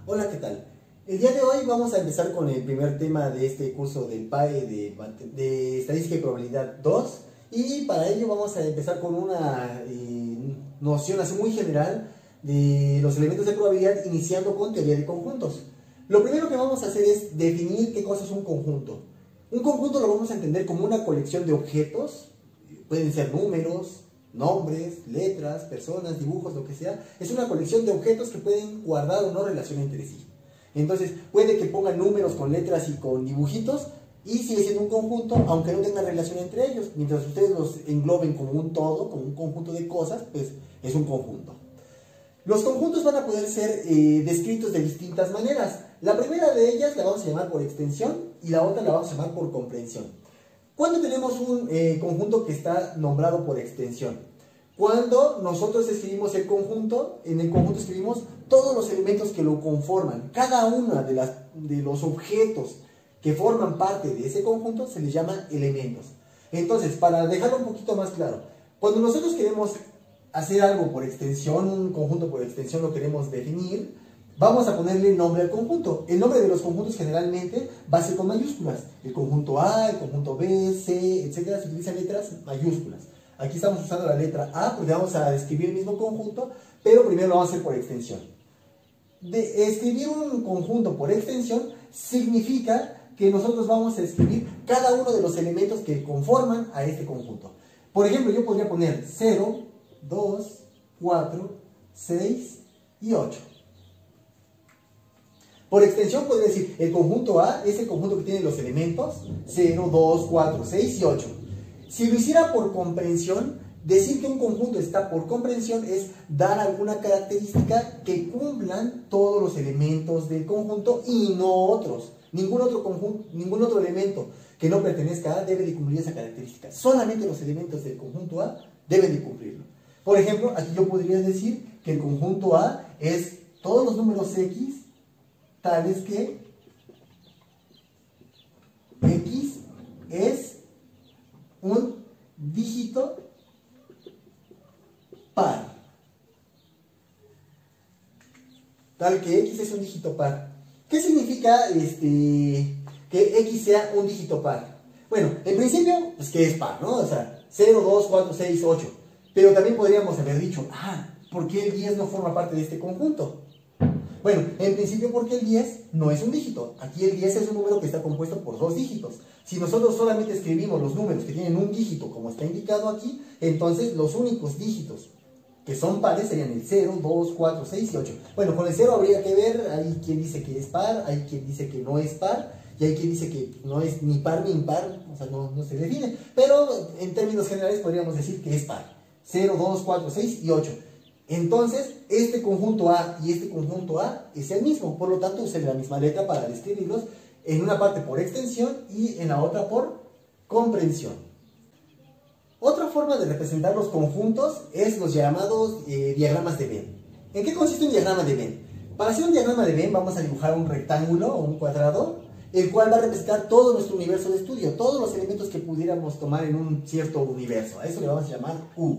Hola, ¿qué tal? El día de hoy vamos a empezar con el primer tema de este curso del PAE de Estadística y Probabilidad 2, y para ello vamos a empezar con una noción así muy general de los elementos de probabilidad, iniciando con teoría de conjuntos. Lo primero que vamos a hacer es definir qué cosa es un conjunto. Un conjunto lo vamos a entender como una colección de objetos, pueden ser números, nombres, letras, personas, dibujos, lo que sea. Es una colección de objetos que pueden guardar o no relación entre sí. Entonces, puede que pongan números con letras y con dibujitos y sigue siendo un conjunto, aunque no tenga relación entre ellos. Mientras ustedes los engloben como un todo, como un conjunto de cosas, pues es un conjunto. Los conjuntos van a poder ser descritos de distintas maneras. La primera de ellas la vamos a llamar por extensión y la otra la vamos a llamar por comprensión. ¿Cuándo tenemos un conjunto que está nombrado por extensión? Cuando nosotros escribimos el conjunto, en el conjunto escribimos todos los elementos que lo conforman. Cada uno de los objetos que forman parte de ese conjunto se les llama elementos. Entonces, para dejarlo un poquito más claro, cuando nosotros queremos hacer algo por extensión, un conjunto por extensión lo queremos definir, vamos a ponerle nombre al conjunto. El nombre de los conjuntos generalmente va a ser con mayúsculas. El conjunto A, el conjunto B, C, etcétera, se utilizan letras mayúsculas. Aquí estamos usando la letra A porque vamos a describir el mismo conjunto, pero primero lo vamos a hacer por extensión. Escribir un conjunto por extensión significa que nosotros vamos a escribir cada uno de los elementos que conforman a este conjunto. Por ejemplo, yo podría poner 0, 2, 4, 6 y 8. Por extensión podría decir, el conjunto A es el conjunto que tiene los elementos 0, 2, 4, 6 y 8. Si lo hiciera por comprensión, decir que un conjunto está por comprensión es dar alguna característica que cumplan todos los elementos del conjunto y no otros. Ningún otro elemento que no pertenezca a A debe de cumplir esa característica. Solamente los elementos del conjunto A deben de cumplirlo. Por ejemplo, aquí yo podría decir que el conjunto A es todos los números X tales que X es un dígito par. Tal que X es un dígito par. ¿Qué significa que X sea un dígito par? Bueno, en principio, pues que es par, ¿no? O sea, 0, 2, 4, 6, 8. Pero también podríamos haber dicho, ¿por qué el 10 no forma parte de este conjunto? Bueno, en principio porque el 10 no es un dígito. Aquí el 10 es un número que está compuesto por dos dígitos. Si nosotros solamente escribimos los números que tienen un dígito, como está indicado aquí, entonces los únicos dígitos que son pares serían el 0, 2, 4, 6 y 8. Bueno, con el 0 habría que ver, hay quien dice que es par, hay quien dice que no es par, y hay quien dice que no es ni par ni impar, o sea, no se define. Pero en términos generales podríamos decir que es par. 0, 2, 4, 6 y 8. Entonces, este conjunto A y este conjunto A es el mismo, por lo tanto usé la misma letra para describirlos, en una parte por extensión y en la otra por comprensión. Otra forma de representar los conjuntos es los llamados diagramas de Venn. ¿En qué consiste un diagrama de Venn? Para hacer un diagrama de Venn vamos a dibujar un rectángulo o un cuadrado, el cual va a representar todo nuestro universo de estudio, todos los elementos que pudiéramos tomar en un cierto universo. A eso le vamos a llamar U.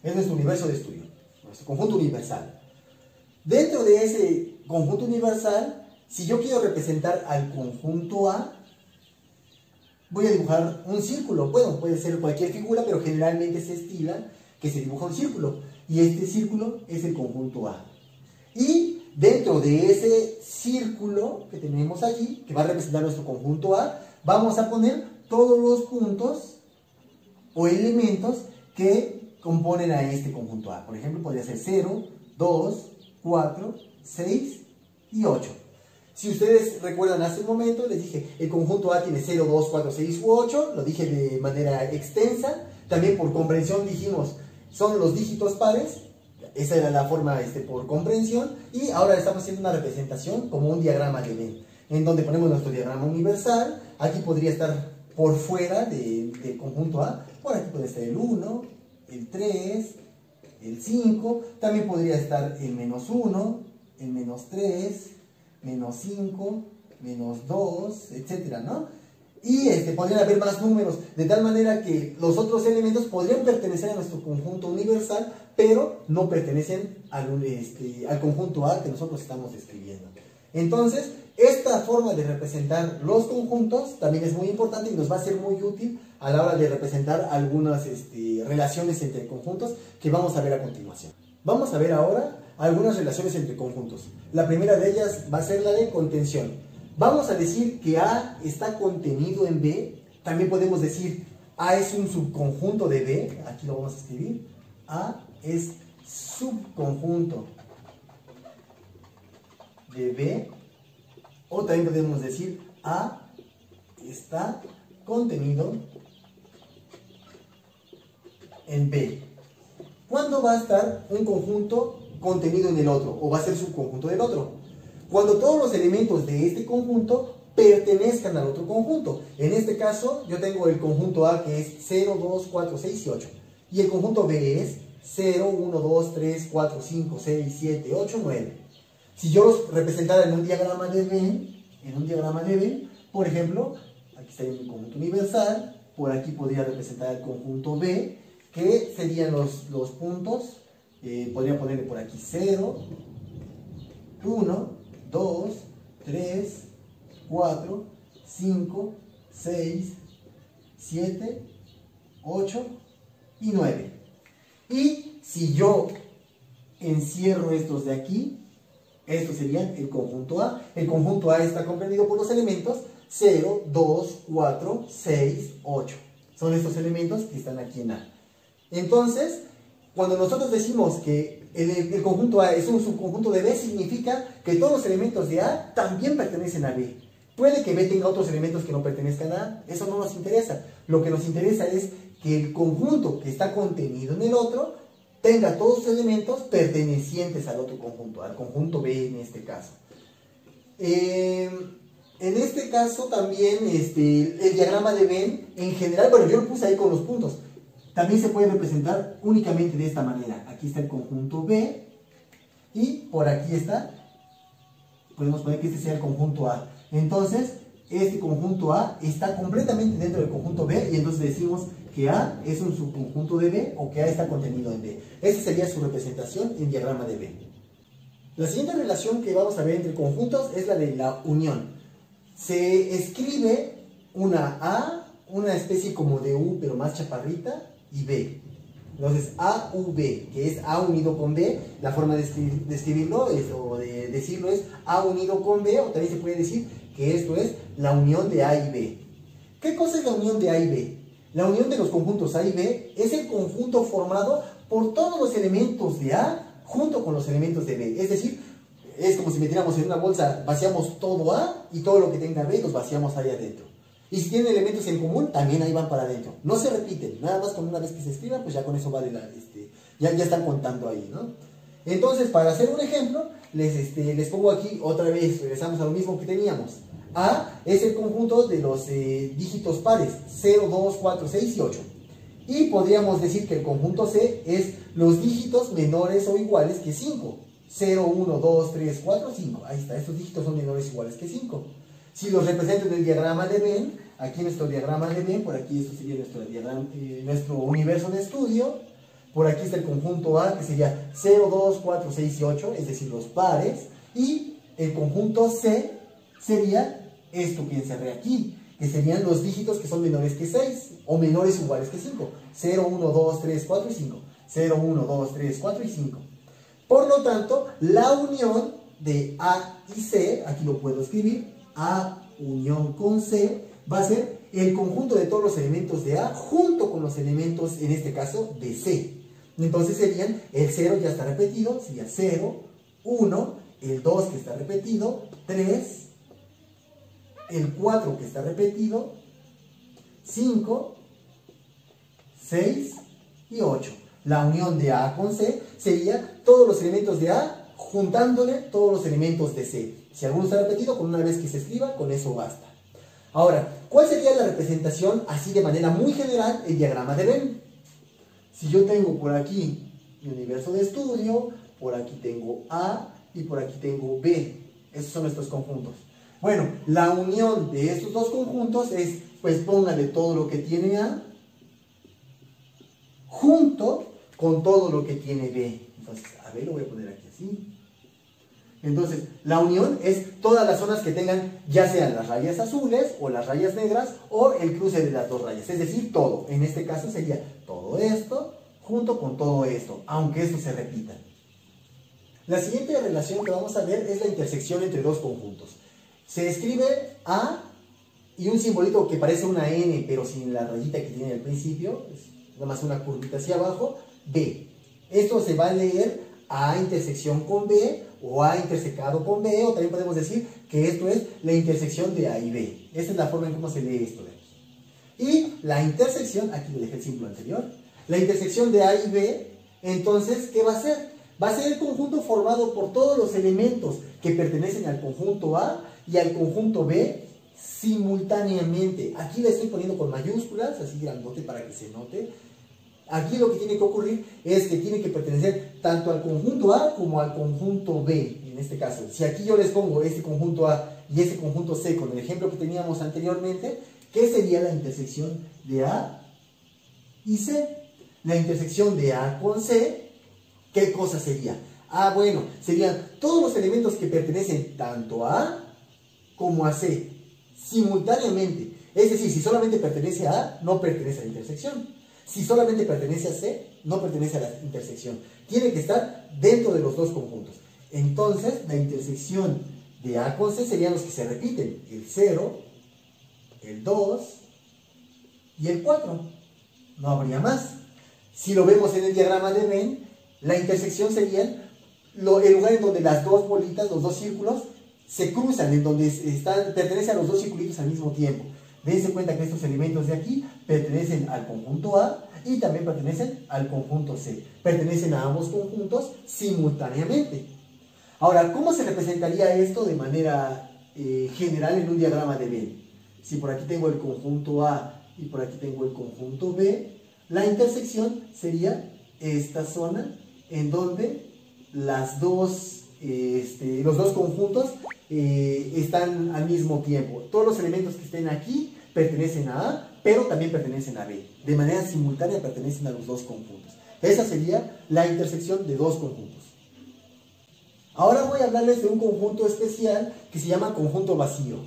Es nuestro universo de estudio, nuestro conjunto universal. Dentro de ese conjunto universal, si yo quiero representar al conjunto A, voy a dibujar un círculo. Bueno, puede ser cualquier figura, pero generalmente se estila que se dibuja un círculo. Y este círculo es el conjunto A. Y dentro de ese círculo que tenemos allí, que va a representar nuestro conjunto A, vamos a poner todos los puntos o elementos que componen a este conjunto A. Por ejemplo, podría ser 0, 2, 4, 6 y 8. Si ustedes recuerdan hace un momento, les dije, el conjunto A tiene 0, 2, 4, 6 u 8, lo dije de manera extensa. También por comprensión dijimos, son los dígitos pares, esa era la forma por comprensión, y ahora estamos haciendo una representación como un diagrama de Venn, en donde ponemos nuestro diagrama universal. Aquí podría estar por fuera del conjunto A, por aquí puede estar el 1, el 3, el 5, también podría estar el menos 1, el menos 3, menos 5, menos 2, etcétera, ¿no? Y podrían haber más números, de tal manera que los otros elementos podrían pertenecer a nuestro conjunto universal, pero no pertenecen al conjunto A que nosotros estamos describiendo. Entonces, esta forma de representar los conjuntos también es muy importante y nos va a ser muy útil a la hora de representar algunas relaciones entre conjuntos que vamos a ver a continuación. Vamos a ver ahora algunas relaciones entre conjuntos. La primera de ellas va a ser la de contención. Vamos a decir que A está contenido en B. También podemos decir A es un subconjunto de B. Aquí lo vamos a escribir. A es subconjunto de B. O también podemos decir A está contenido en B. ¿Cuándo va a estar un conjunto contenido en el otro? ¿O va a ser subconjunto del otro? Cuando todos los elementos de este conjunto pertenezcan al otro conjunto. En este caso, yo tengo el conjunto A que es 0, 2, 4, 6 y 8. Y el conjunto B es 0, 1, 2, 3, 4, 5, 6, 7, 8, 9. Si yo los representara en un diagrama de Venn, por ejemplo, aquí está mi conjunto universal, por aquí podría representar el conjunto B, que serían los puntos, podría ponerle por aquí 0, 1, 2, 3, 4, 5, 6, 7, 8 y 9. Y si yo encierro estos de aquí, estos serían el conjunto A. El conjunto A está comprendido por los elementos 0, 2, 4, 6, 8. Son estos elementos que están aquí en A. Entonces, cuando nosotros decimos que el conjunto A es un subconjunto de B, significa que todos los elementos de A también pertenecen a B. Puede que B tenga otros elementos que no pertenezcan a A, eso no nos interesa. Lo que nos interesa es que el conjunto que está contenido en el otro tenga todos sus elementos pertenecientes al otro conjunto, al conjunto B en este caso. En este caso también el diagrama de Venn en general, bueno, yo lo puse ahí con los puntos, también se puede representar únicamente de esta manera. Aquí está el conjunto B y por aquí está, podemos poner que este sea el conjunto A. Entonces, este conjunto A está completamente dentro del conjunto B y entonces decimos que A es un subconjunto de B o que A está contenido en B. Esa sería su representación en diagrama de Venn. La siguiente relación que vamos a ver entre conjuntos es la de la unión. Se escribe una A, una especie como de U pero más chaparrita, y B. Entonces AUB, que es A unido con B, la forma de escribirlo o de decirlo es A unido con B, o también se puede decir que esto es la unión de A y B. ¿Qué cosa es la unión de A y B? La unión de los conjuntos A y B es el conjunto formado por todos los elementos de A junto con los elementos de B. Es decir, es como si metiéramos en una bolsa, vaciamos todo A y todo lo que tenga B los vaciamos ahí adentro. Y si tienen elementos en común, también ahí van para adentro. No se repiten, nada más con una vez que se escriban, pues ya con eso vale ya están contando ahí, ¿no? Entonces, para hacer un ejemplo, les pongo aquí otra vez, regresamos a lo mismo que teníamos. A es el conjunto de los dígitos pares, 0, 2, 4, 6 y 8. Y podríamos decir que el conjunto C es los dígitos menores o iguales que 5. 0, 1, 2, 3, 4, 5. Ahí está, estos dígitos son menores o iguales que 5. Si los represento en el diagrama de Venn, aquí nuestro diagrama de Venn, por aquí esto sería nuestro universo de estudio. Por aquí está el conjunto A, que sería 0, 2, 4, 6 y 8, es decir, los pares. Y el conjunto C sería esto que encerré aquí, que serían los dígitos que son menores que 6 o menores o iguales que 5. 0, 1, 2, 3, 4 y 5. 0, 1, 2, 3, 4 y 5. Por lo tanto, la unión de A y C, aquí lo puedo escribir, A unión con C, va a ser el conjunto de todos los elementos de A junto con los elementos, en este caso, de C. Entonces serían, el 0 ya está repetido, sería 0, 1, el 2 que está repetido, 3, el 4 que está repetido, 5, 6 y 8. La unión de A con C sería todos los elementos de A juntándole todos los elementos de C. Si alguno está repetido, con una vez que se escriba, con eso basta. Ahora, ¿cuál sería la representación así de manera muy general el diagrama de Venn? Si yo tengo por aquí mi universo de estudio, por aquí tengo A y por aquí tengo B. Esos son nuestros conjuntos. Bueno, la unión de estos dos conjuntos es, pues póngale todo lo que tiene A junto con todo lo que tiene B. Entonces, a B lo voy a poner aquí así. Entonces, la unión es todas las zonas que tengan ya sean las rayas azules o las rayas negras o el cruce de las dos rayas, es decir, todo. En este caso sería todo esto junto con todo esto, aunque esto se repita. La siguiente relación que vamos a ver es la intersección entre dos conjuntos. Se escribe A y un simbolito que parece una N, pero sin la rayita que tiene al principio, es nada más una curvita hacia abajo, B. Esto se va a leer A intersección con B, o A intersecado con B, o también podemos decir que esto es la intersección de A y B. Esta es la forma en cómo se lee esto de aquí. Y la intersección, aquí le dejé el símbolo anterior, la intersección de A y B, entonces, ¿qué va a ser? Va a ser el conjunto formado por todos los elementos que pertenecen al conjunto A y al conjunto B simultáneamente. Aquí le estoy poniendo con mayúsculas, así grandote para que se note. Aquí lo que tiene que ocurrir es que tiene que pertenecer tanto al conjunto A como al conjunto B, en este caso. Si aquí yo les pongo este conjunto A y este conjunto C con el ejemplo que teníamos anteriormente, ¿qué sería la intersección de A y C? La intersección de A con C, ¿qué cosa sería? Ah, bueno, serían todos los elementos que pertenecen tanto a A como a C, simultáneamente. Es decir, si solamente pertenece a A, no pertenece a la intersección. Si solamente pertenece a C, no pertenece a la intersección. Tiene que estar dentro de los dos conjuntos. Entonces, la intersección de A con C serían los que se repiten. El 0, el 2 y el 4. No habría más. Si lo vemos en el diagrama de Venn, la intersección sería el lugar en donde las dos bolitas, los dos círculos, se cruzan, en donde pertenecen a los dos circulitos al mismo tiempo. Dense cuenta que estos elementos de aquí pertenecen al conjunto A y también pertenecen al conjunto C. Pertenecen a ambos conjuntos simultáneamente. Ahora, ¿cómo se representaría esto de manera general en un diagrama de Venn? Si por aquí tengo el conjunto A y por aquí tengo el conjunto B, la intersección sería esta zona en donde los dos conjuntos están al mismo tiempo. Todos los elementos que estén aquí pertenecen a A, pero también pertenecen a B. De manera simultánea pertenecen a los dos conjuntos. Esa sería la intersección de dos conjuntos. Ahora voy a hablarles de un conjunto especial que se llama conjunto vacío.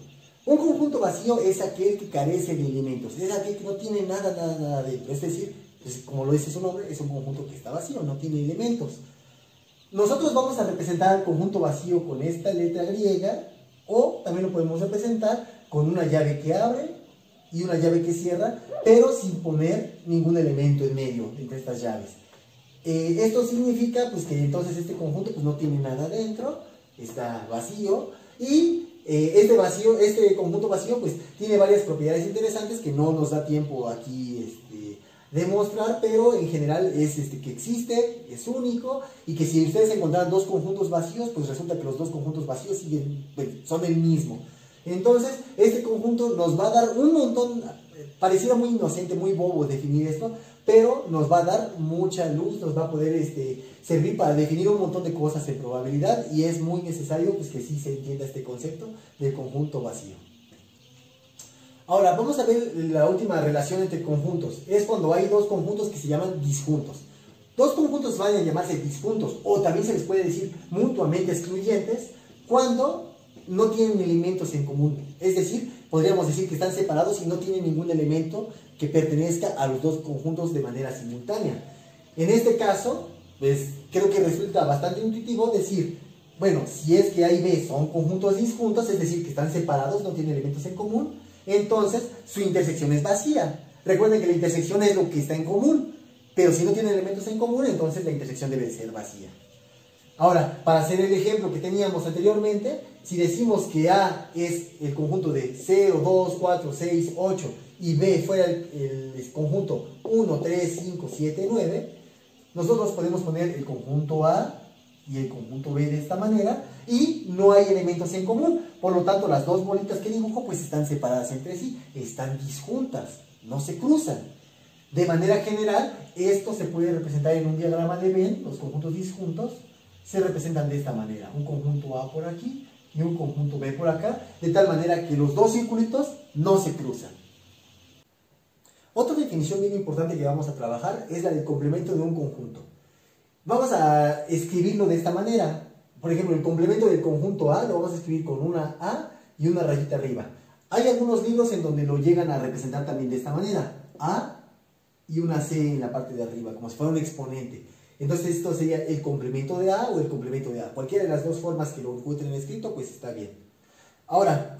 Un conjunto vacío es aquel que carece de elementos, es aquel que no tiene nada dentro. Es decir, pues, como lo dice su nombre, es un conjunto que está vacío, no tiene elementos. Nosotros vamos a representar el conjunto vacío con esta letra griega, o también lo podemos representar con una llave que abre y una llave que cierra, pero sin poner ningún elemento en medio entre estas llaves. Esto significa pues, que entonces este conjunto pues, no tiene nada dentro, está vacío, y este conjunto vacío pues, tiene varias propiedades interesantes que no nos da tiempo aquí demostrar, pero en general es que existe, es único, y que si ustedes encontraran dos conjuntos vacíos, pues resulta que los dos conjuntos vacíos son el mismo. Entonces, este conjunto nos va a dar un montón, pareciera muy inocente, muy bobo definir esto, pero nos va a dar mucha luz, nos va a poder servir para definir un montón de cosas en probabilidad, y es muy necesario pues, que sí se entienda este concepto del conjunto vacío. Ahora, vamos a ver la última relación entre conjuntos. Es cuando hay dos conjuntos que se llaman disjuntos. Dos conjuntos van a llamarse disjuntos, o también se les puede decir mutuamente excluyentes, cuando no tienen elementos en común. Es decir, podríamos decir que están separados y no tienen ningún elemento que pertenezca a los dos conjuntos de manera simultánea. En este caso, pues creo que resulta bastante intuitivo decir, bueno, si es que A y B son conjuntos disjuntos, es decir, que están separados, no tienen elementos en común, entonces su intersección es vacía. Recuerden que la intersección es lo que está en común, pero si no tienen elementos en común, entonces la intersección debe ser vacía. Ahora, para hacer el ejemplo que teníamos anteriormente, si decimos que A es el conjunto de 0, 2, 4, 6, 8 y B fuera el conjunto 1, 3, 5, 7, 9, nosotros podemos poner el conjunto A y el conjunto B de esta manera y no hay elementos en común. Por lo tanto, las dos bolitas que dibujo pues están separadas entre sí, están disjuntas, no se cruzan. De manera general, esto se puede representar en un diagrama de Venn, los conjuntos disjuntos se representan de esta manera, un conjunto A por aquí y un conjunto B por acá, de tal manera que los dos circulitos no se cruzan. Otra definición bien importante que vamos a trabajar es la del complemento de un conjunto. Vamos a escribirlo de esta manera. por ejemplo, el complemento del conjunto A lo vamos a escribir con una A y una rayita arriba. Hay algunos libros en donde lo llegan a representar también de esta manera. A y una C en la parte de arriba, como si fuera un exponente. Entonces esto sería el complemento de A o el complemento de A. Cualquiera de las dos formas que lo encuentren escrito, pues está bien. Ahora,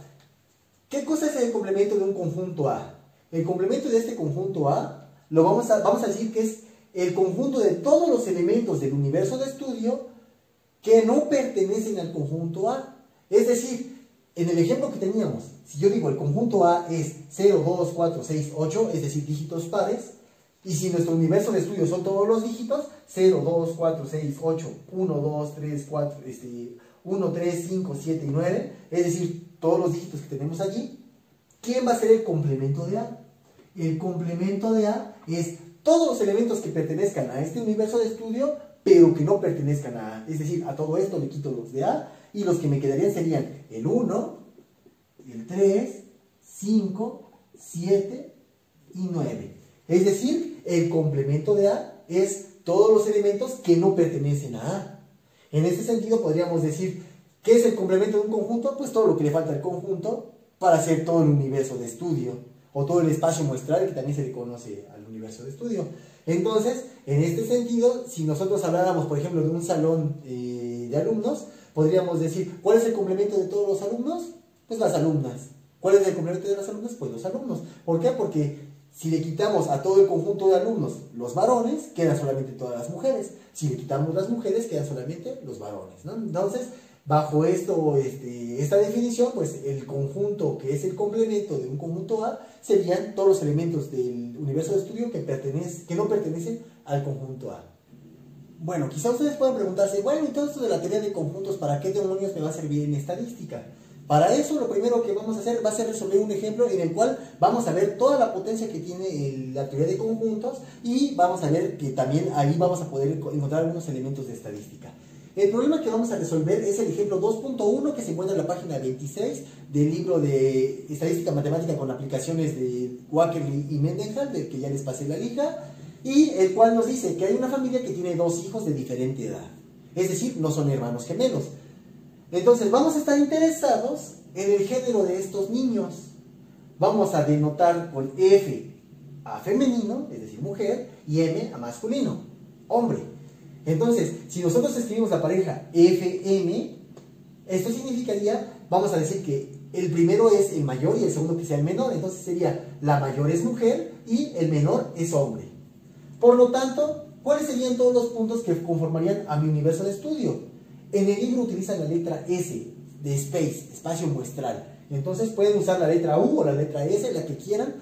¿qué cosa es el complemento de un conjunto A? El complemento de este conjunto A, vamos a decir que es el conjunto de todos los elementos del universo de estudio que no pertenecen al conjunto A. Es decir, en el ejemplo que teníamos, si yo digo el conjunto A es 0, 2, 4, 6, 8, es decir, dígitos pares, y si nuestro universo de estudio son todos los dígitos, 0, 2, 4, 6, 8, 1, 2, 3, 4, 1, 3, 5, 7 y 9, es decir, todos los dígitos que tenemos allí, ¿quién va a ser el complemento de A? El complemento de A es todos los elementos que pertenezcan a este universo de estudio, pero que no pertenezcan a A. Es decir, a todo esto le quito los de A, y los que me quedarían serían el 1, el 3, 5, 7 y 9. Es decir, el complemento de A es todos los elementos que no pertenecen a A. En este sentido podríamos decir, ¿qué es el complemento de un conjunto? Pues todo lo que le falta al conjunto para hacer todo el universo de estudio, o todo el espacio muestral que también se le conoce al universo de estudio. Entonces, en este sentido, si nosotros habláramos, por ejemplo, de un salón de alumnos, podríamos decir, ¿cuál es el complemento de todos los alumnos? Pues las alumnas. ¿Cuál es el complemento de las alumnas? Pues los alumnos. ¿Por qué? Porque si le quitamos a todo el conjunto de alumnos los varones, quedan solamente todas las mujeres. Si le quitamos las mujeres, quedan solamente los varones, ¿no? Entonces, bajo esta definición, pues el conjunto que es el complemento de un conjunto A serían todos los elementos del universo de estudio que no pertenecen al conjunto A. Bueno, quizá ustedes puedan preguntarse, bueno, y todo esto de la teoría de conjuntos, ¿para qué demonios me va a servir en estadística? Para eso lo primero que vamos a hacer va a ser resolver un ejemplo en el cual vamos a ver toda la potencia que tiene la teoría de conjuntos, y vamos a ver que también ahí vamos a poder encontrar algunos elementos de estadística. El problema que vamos a resolver es el ejemplo 2.1 que se encuentra en la página 26 del libro de Estadística Matemática con aplicaciones de Wackerly y Mendenhall, del que ya les pasé la liga, y el cual nos dice que hay una familia que tiene dos hijos de diferente edad, es decir, no son hermanos gemelos. Entonces vamos a estar interesados en el género de estos niños. Vamos a denotar con F a femenino, es decir, mujer, y M a masculino, hombre. Entonces, si nosotros escribimos la pareja FM, esto significaría, vamos a decir que el primero es el mayor y el segundo que sea el menor. Entonces sería, la mayor es mujer y el menor es hombre. Por lo tanto, ¿cuáles serían todos los puntos que conformarían a mi universo de estudio? En el libro utilizan la letra S de space, espacio muestral. Entonces pueden usar la letra U o la letra S, la que quieran,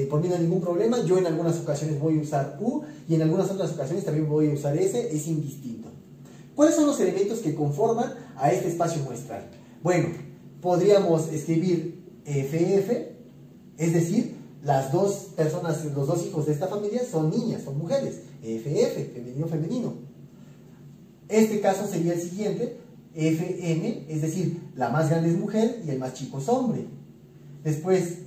por mí no hay ningún problema. Yo en algunas ocasiones voy a usar U y en algunas otras ocasiones también voy a usar S, es indistinto. ¿Cuáles son los elementos que conforman a este espacio muestral? Bueno, podríamos escribir FF, es decir, las dos personas, los dos hijos de esta familia son niñas, son mujeres, FF, femenino, femenino. Este caso sería el siguiente, FM, es decir, la más grande es mujer y el más chico es hombre. Después,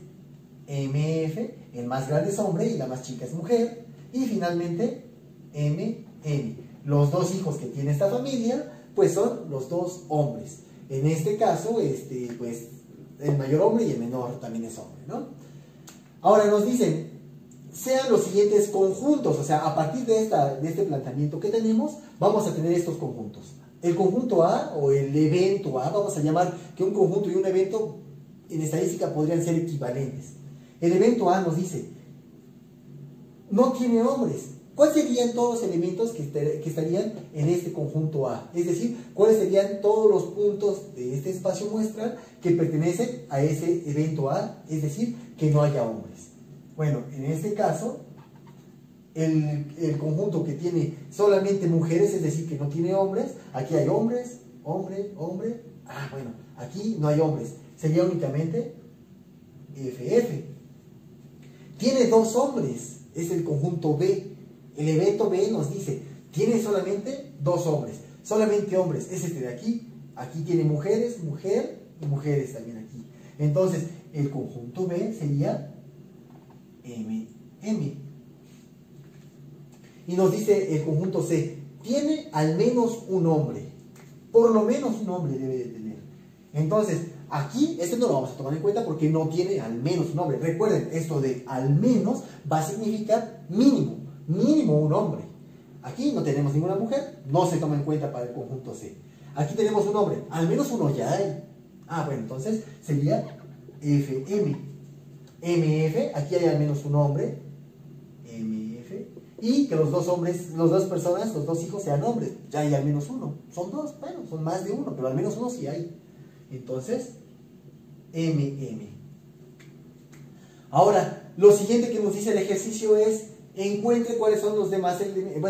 MF, el más grande es hombre y la más chica es mujer. Y finalmente, MM, los dos hijos que tiene esta familia, pues son los dos hombres. En este caso, pues el mayor hombre y el menor también es hombre, ¿no? Ahora nos dicen, sean los siguientes conjuntos, o sea, a partir de este planteamiento que tenemos, vamos a tener estos conjuntos. El conjunto A o el evento A, vamos a llamar que un conjunto y un evento en estadística podrían ser equivalentes. El evento A nos dice, no tiene hombres. ¿Cuáles serían todos los elementos que estarían en este conjunto A? Es decir, ¿cuáles serían todos los puntos de este espacio muestral que pertenecen a ese evento A? Es decir, que no haya hombres. Bueno, en este caso, el conjunto que tiene solamente mujeres, es decir, que no tiene hombres, aquí hay hombres, hombre, hombre. Ah, bueno, aquí no hay hombres, sería únicamente FF. Tiene dos hombres, es el conjunto B. El evento B nos dice, tiene solamente dos hombres, solamente hombres, es este de aquí. Aquí tiene mujeres, mujer y mujeres también aquí. Entonces, el conjunto B sería MM. Y nos dice el conjunto C, tiene al menos un hombre. Por lo menos un nombre debe de tener. Entonces, aquí este no lo vamos a tomar en cuenta porque no tiene al menos un nombre. Recuerden, esto de al menos va a significar mínimo, mínimo un hombre. Aquí no tenemos ninguna mujer, no se toma en cuenta para el conjunto C. Aquí tenemos un hombre, al menos uno ya hay. Bueno, entonces sería FM. MF, aquí hay al menos un hombre, MF, y que los dos hombres, las dos personas, los dos hijos sean hombres, ya hay al menos uno. Son dos, bueno, son más de uno, pero al menos uno sí hay. Entonces, MM. Ahora, lo siguiente que nos dice el ejercicio es: encuentre cuáles son los demás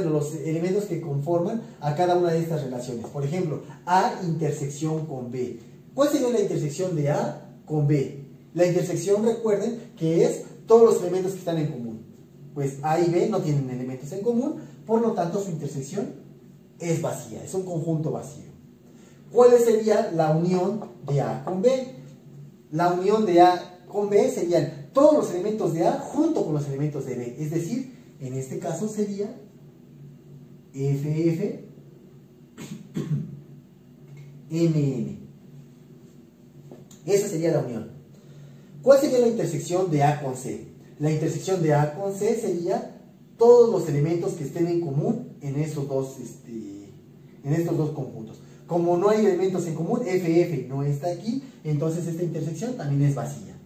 los elementos que conforman a cada una de estas relaciones. Por ejemplo, A intersección con B. ¿Cuál sería la intersección de A con B? La intersección, recuerden, que es todos los elementos que están en común. Pues A y B no tienen elementos en común, por lo tanto su intersección es vacía, es un conjunto vacío. ¿Cuál sería la unión de A con B? La unión de A con B serían todos los elementos de A junto con los elementos de B. Es decir, en este caso sería FF MM. Esa sería la unión. ¿Cuál sería la intersección de A con C? La intersección de A con C sería todos los elementos que estén en común en estos dos conjuntos. Como no hay elementos en común, FF no está aquí, entonces esta intersección también es vacía.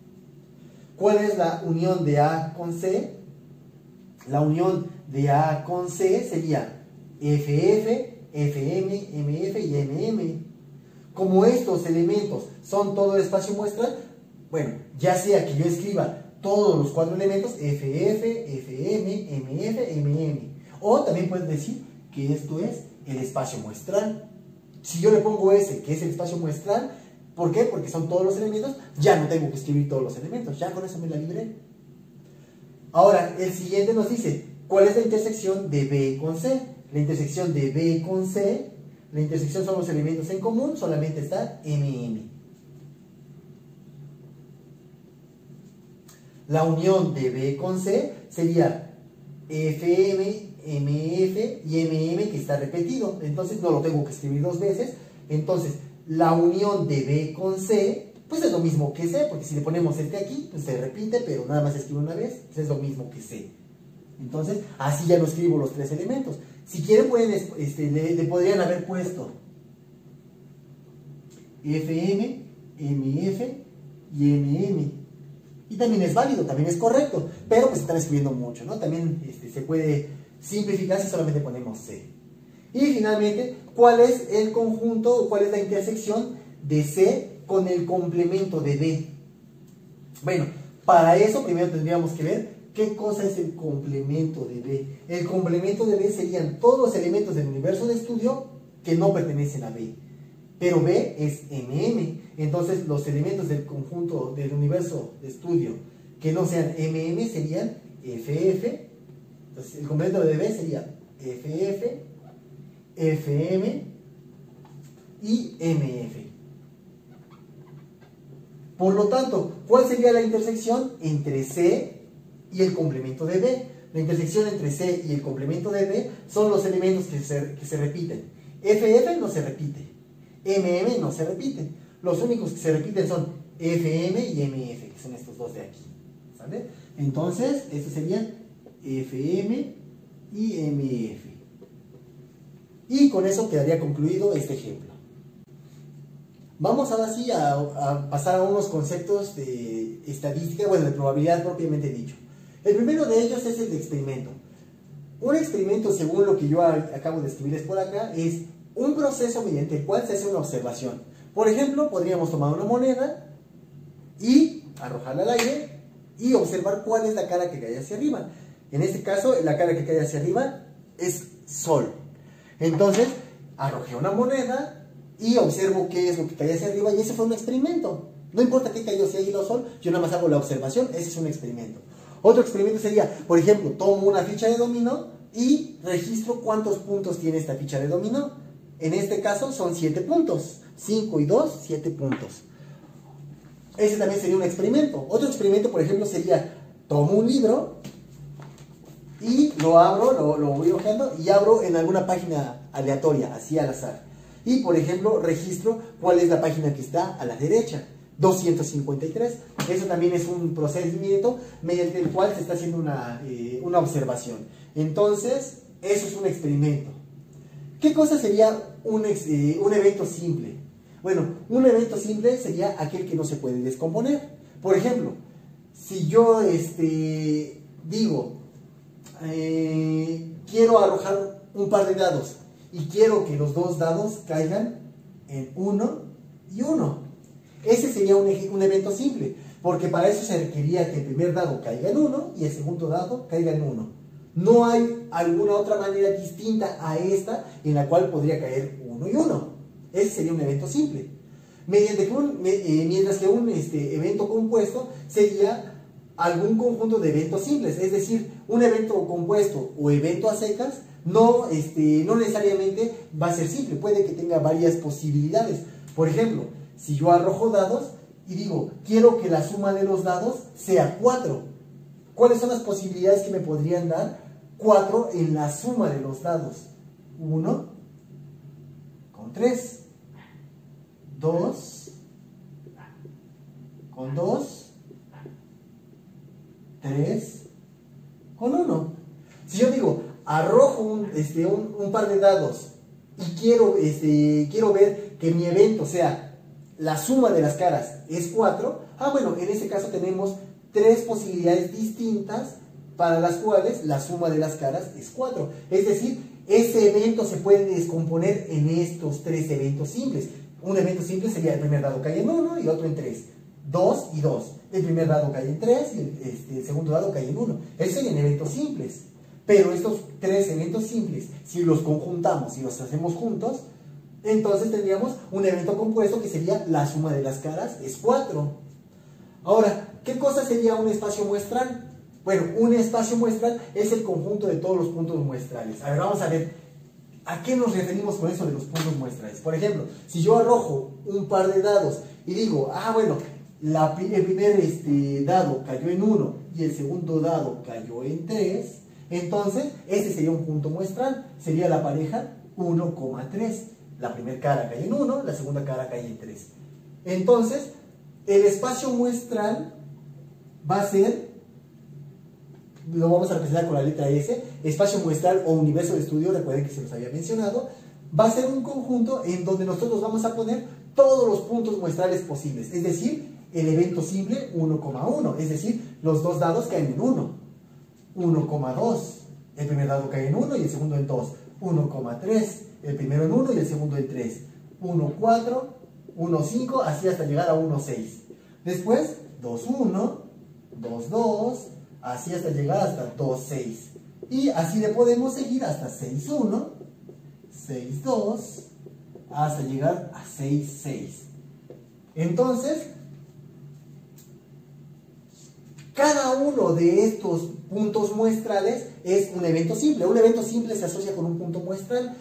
¿Cuál es la unión de A con C? La unión de A con C sería FF, FM, MF y MM. Como estos elementos son todo el espacio muestral, bueno, ya sea que yo escriba todos los cuatro elementos, FF, FM, MF, MM. O también puedes decir que esto es el espacio muestral. Si yo le pongo S, que es el espacio muestral, ¿por qué? Porque son todos los elementos, ya no tengo que escribir todos los elementos, ya con eso me la libré. Ahora, el siguiente nos dice, ¿cuál es la intersección de B con C? La intersección de B con C, la intersección son los elementos en común, solamente está MM. La unión de B con C sería FM, MF y MM, que está repetido, entonces no lo tengo que escribir dos veces. Entonces la unión de B con C pues es lo mismo que C, porque si le ponemos este aquí pues se repite, pero nada más se escribe una vez, pues es lo mismo que C. Entonces así ya no escribo los tres elementos. Si quieren pueden, le podrían haber puesto FM, MF y MM, y también es válido, también es correcto, pero pues están escribiendo mucho, ¿no? También se puede simplificar si solamente ponemos C. Y finalmente, ¿cuál es el conjunto o cuál es la intersección de C con el complemento de D? Bueno, para eso primero tendríamos que ver qué cosa es el complemento de B. El complemento de B serían todos los elementos del universo de estudio que no pertenecen a B. Pero B es MM. Entonces los elementos del conjunto del universo de estudio que no sean MM serían FF. Entonces el complemento de B sería FF, FM y MF. Por lo tanto, ¿cuál sería la intersección entre C y el complemento de B? La intersección entre C y el complemento de B son los elementos que se repiten. FF no se repite, MM no se repite. Los únicos que se repiten son FM y MF, que son estos dos de aquí, ¿sale? Entonces, estos serían FM y MF. Y con eso quedaría concluido este ejemplo. Vamos ahora sí a pasar a unos conceptos de estadística, bueno, de probabilidad propiamente dicho. El primero de ellos es el de experimento. Un experimento, según lo que yo acabo de escribirles por acá, es un proceso mediante el cual se hace una observación. Por ejemplo, podríamos tomar una moneda y arrojarla al aire y observar cuál es la cara que cae hacia arriba. En este caso, la cara que cae hacia arriba es Sol. Entonces, arrojé una moneda y observo qué es lo que cae hacia arriba y ese fue un experimento. No importa qué cayó, si Águila o Sol, yo nada más hago la observación, ese es un experimento. Otro experimento sería, por ejemplo, tomo una ficha de dominó y registro cuántos puntos tiene esta ficha de dominó. En este caso son 7 puntos. 5 y 2, 7 puntos. Ese también sería un experimento. Otro experimento, por ejemplo, sería, tomo un libro y lo abro, lo voy hojeando y abro en alguna página aleatoria, así al azar. Y, por ejemplo, registro cuál es la página que está a la derecha. 253. Eso también es un procedimiento mediante el cual se está haciendo una observación. Entonces, eso es un experimento. ¿Qué cosa sería un evento simple? Bueno, un evento simple sería aquel que no se puede descomponer. Por ejemplo, si yo digo, quiero arrojar un par de dados y quiero que los dos dados caigan en 1 y 1. Ese sería un evento simple, porque para eso se requería que el primer dado caiga en 1 y el segundo dado caiga en 1. No hay alguna otra manera distinta a esta en la cual podría caer 1 y 1. Ese sería un evento simple. Mientras que un evento compuesto sería algún conjunto de eventos simples, es decir, un evento compuesto o evento a secas no necesariamente va a ser simple, puede que tenga varias posibilidades. Por ejemplo, si yo arrojo dados y digo, quiero que la suma de los dados sea 4, ¿cuáles son las posibilidades que me podrían dar 4 en la suma de los dados? 1 con 3, 2 con 2, 3 con 1. Si yo digo, arrojo un par de dados y quiero ver que mi evento sea la suma de las caras es 4, bueno, en este caso tenemos 3 posibilidades distintas para las cuales la suma de las caras es 4. Es decir, ese evento se puede descomponer en estos 3 eventos simples. Un evento simple sería el primer dado cae en 1 y otro en 3. 2 y 2. El primer dado cae en 3 y el segundo dado cae en 1. Esos serían eventos simples. Pero estos 3 eventos simples, si los conjuntamos y los hacemos juntos, entonces tendríamos un evento compuesto que sería la suma de las caras es 4. Ahora, ¿qué cosa sería un espacio muestral? Bueno, un espacio muestral es el conjunto de todos los puntos muestrales. A ver, vamos a ver a qué nos referimos con eso de los puntos muestrales. Por ejemplo, si yo arrojo un par de dados y digo, bueno, el primer dado cayó en 1 y el segundo dado cayó en 3, entonces este sería un punto muestral, sería la pareja 1,3. La primera cara cae en 1, la segunda cara cae en 3. Entonces, el espacio muestral va a ser, lo vamos a representar con la letra S, espacio muestral o universo de estudio, recuerden que se los había mencionado, va a ser un conjunto en donde nosotros vamos a poner todos los puntos muestrales posibles, es decir, el evento simple 1,1, es decir, los dos dados caen en 1, 1,2, el primer dado cae en 1 y el segundo en 2, 1,3, el primero en 1 y el segundo en 3, 1,4, 1,5, así hasta llegar a 1,6. Después, 2,1, 2,2, así hasta llegar hasta 2,6. Y así le podemos seguir hasta 6,1, 6,2, hasta llegar a 6,6. Entonces, cada uno de estos puntos muestrales es un evento simple. Un evento simple se asocia con un punto muestral.